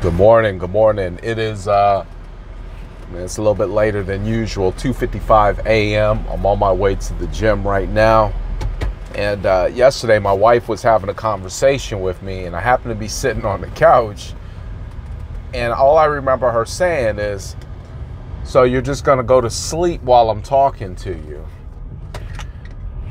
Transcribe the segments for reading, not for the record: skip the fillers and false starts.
Good morning. Good morning. It is it's a little bit later than usual, 2:55 a.m. I'm on my way to the gym right now. And yesterday my wife was having a conversation with me, and I happened to be sitting on the couch, and all I remember her saying is, "So you're just going to go to sleep while I'm talking to you?"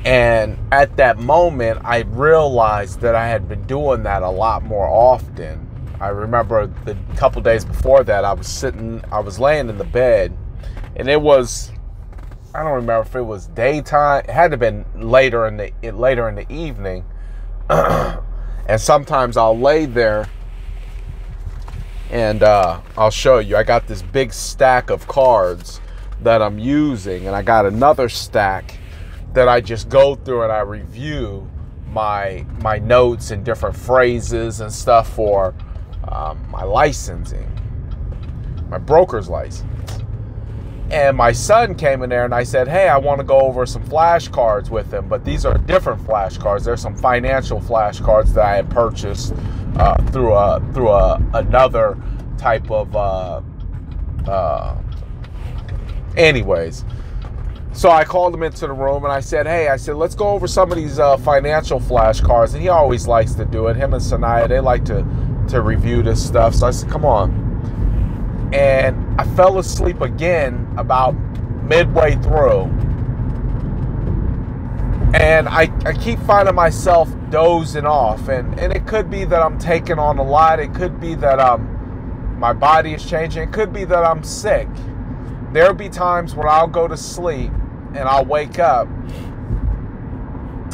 And at that moment, I realized that I had been doing that a lot more often. I remember the couple days before that, I was laying in the bed, and it was, I don't remember if it was daytime. It had to have been later in the evening. And sometimes I'll lay there, and I'll show you. I got this big stack of cards that I'm using, and I got another stack that I just go through and I review my notes and different phrases and stuff for my licensing, my broker's license. And my son came in there, and I said, "Hey, I want to go over some flashcards with him, but these are different flashcards. There's some financial flashcards that I had purchased through another type of anyways." So I called him into the room, and I said, let's go over some of these financial flashcards. And he always likes to do it. Him and Sanaya, they like to review this stuff. So I said, "Come on." And I fell asleep again about midway through. And I keep finding myself dozing off. And it could be that I'm taking on a lot. It could be that my body is changing. It could be that I'm sick. There'll be times when I'll go to sleep and I'll wake up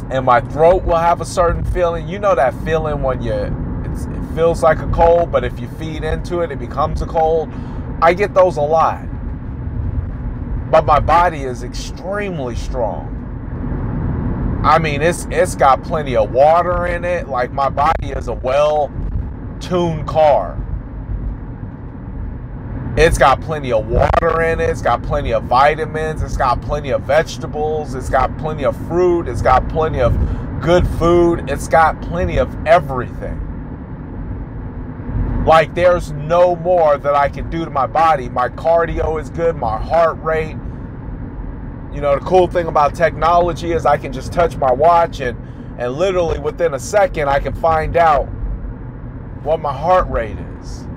and my throat will have a certain feeling. You know that feeling when it feels like a cold, but if you feed into it, it becomes a cold. I get those a lot. But my body is extremely strong. I mean, it's got plenty of water in it. Like, my body is a well-tuned car. It's got plenty of water in it. It's got plenty of vitamins. It's got plenty of vegetables. It's got plenty of fruit. It's got plenty of good food. It's got plenty of everything. Like, there's no more that I can do to my body. My cardio is good. My heart rate. You know, the cool thing about technology is I can just touch my watch, and literally within a second I can find out what my heart rate is.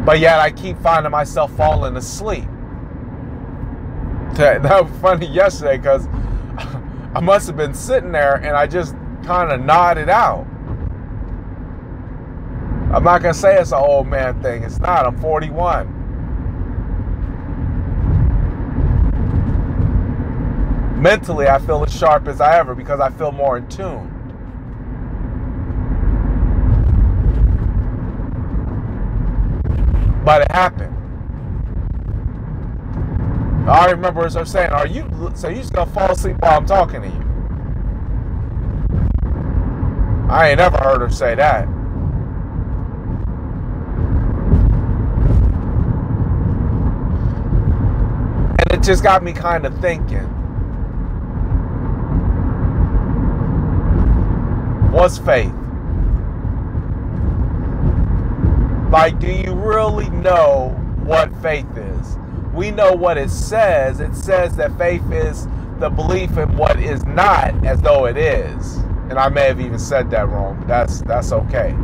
But yet I keep finding myself falling asleep. That was funny yesterday, because I must have been sitting there and I just kind of nodded out. I'm not going to say it's an old man thing. It's not. I'm 41. Mentally, I feel as sharp as I ever because I feel more in tune. But it happened. I remember as I was saying, so you just gonna fall asleep while I'm talking to you? I ain't never heard her say that. And it just got me kind of thinking. What's faith? Like, do you really know what faith is? We know what it says. It says that faith is the belief in what is not as though it is. And I may have even said that wrong. That's okay.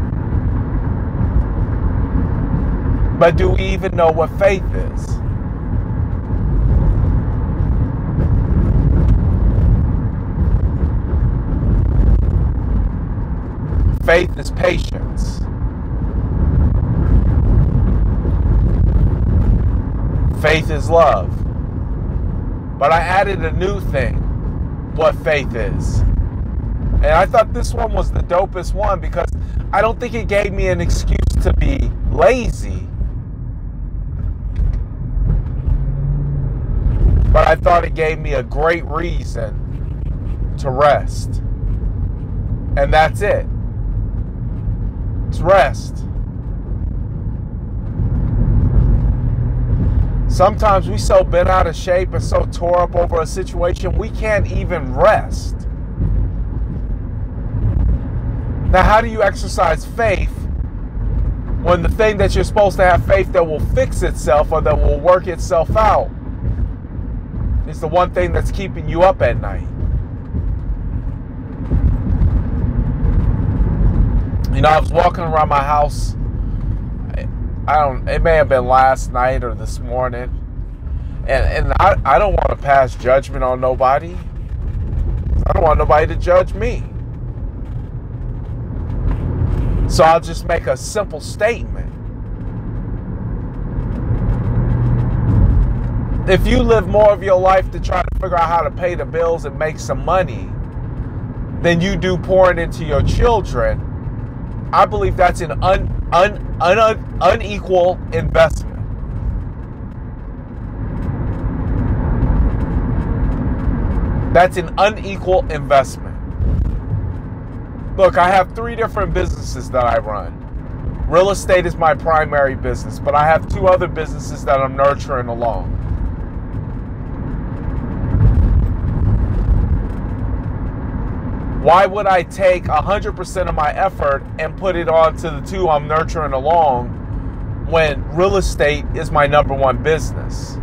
But do we even know what faith is? Faith is patience. Faith is love. But I added a new thing, what faith is. And I thought this one was the dopest one because I don't think it gave me an excuse to be lazy. But I thought it gave me a great reason to rest. And that's it. It's rest. Sometimes we so bent out of shape and so tore up over a situation, we can't even rest. Now, how do you exercise faith when the thing that you're supposed to have faith that will fix itself or that will work itself out is the one thing that's keeping you up at night? You know, I was walking around my house. It may have been last night or this morning. And I don't want to pass judgment on nobody. I don't want nobody to judge me. So I'll just make a simple statement. If you live more of your life to try to figure out how to pay the bills and make some money than you do pouring into your children, I believe that's an unequal investment. That's an unequal investment. Look, I have 3 different businesses that I run. Real estate is my primary business, but I have 2 other businesses that I'm nurturing along. Why would I take 100% of my effort and put it onto the 2 I'm nurturing along when real estate is my #1 business?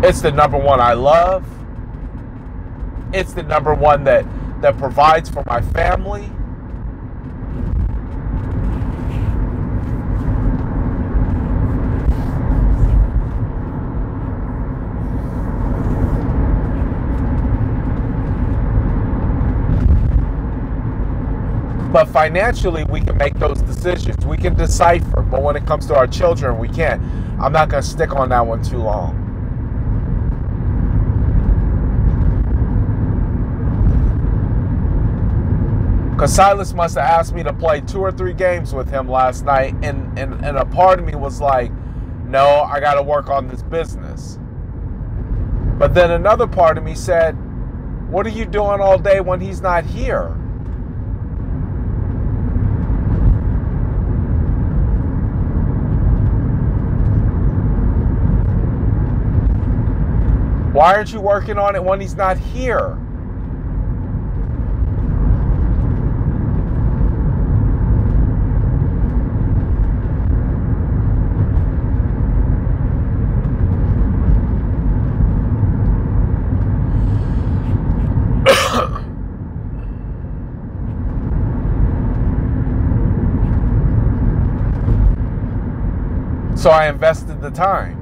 It's the #1 I love. It's the #1 that provides for my family. But financially, we can make those decisions. We can decipher. But when it comes to our children, we can't. I'm not going to stick on that one too long. Because Silas must have asked me to play 2 or 3 games with him last night. And a part of me was like, no, I got to work on this business. But then another part of me said, what are you doing all day when he's not here? Why aren't you working on it when he's not here? So I invested the time.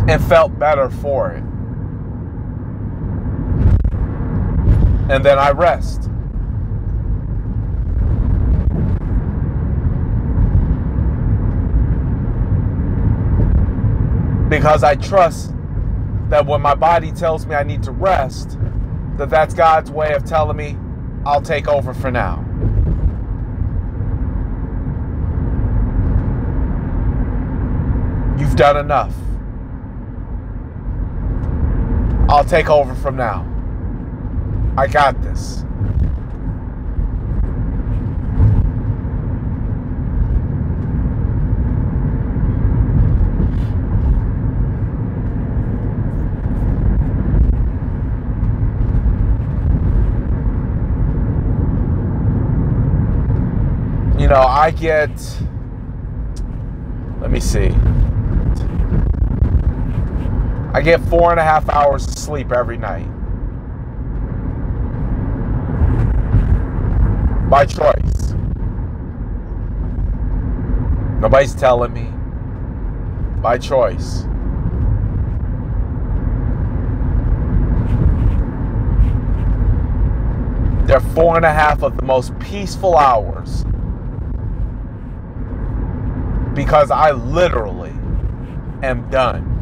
And felt better for it. And then I rest. Because I trust that when my body tells me I need to rest, that's God's way of telling me, I'll take over for now. You've done enough. I'll take over from now. I got this. You know, I get, let me see. I get 4.5 hours of sleep every night. By choice. Nobody's telling me. By choice. They're 4.5 of the most peaceful hours. Because I literally am done.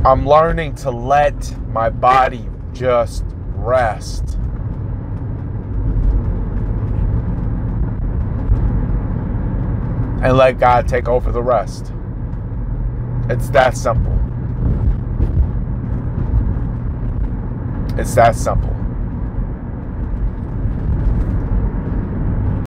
I'm learning to let my body just rest. And let God take over the rest. It's that simple. It's that simple.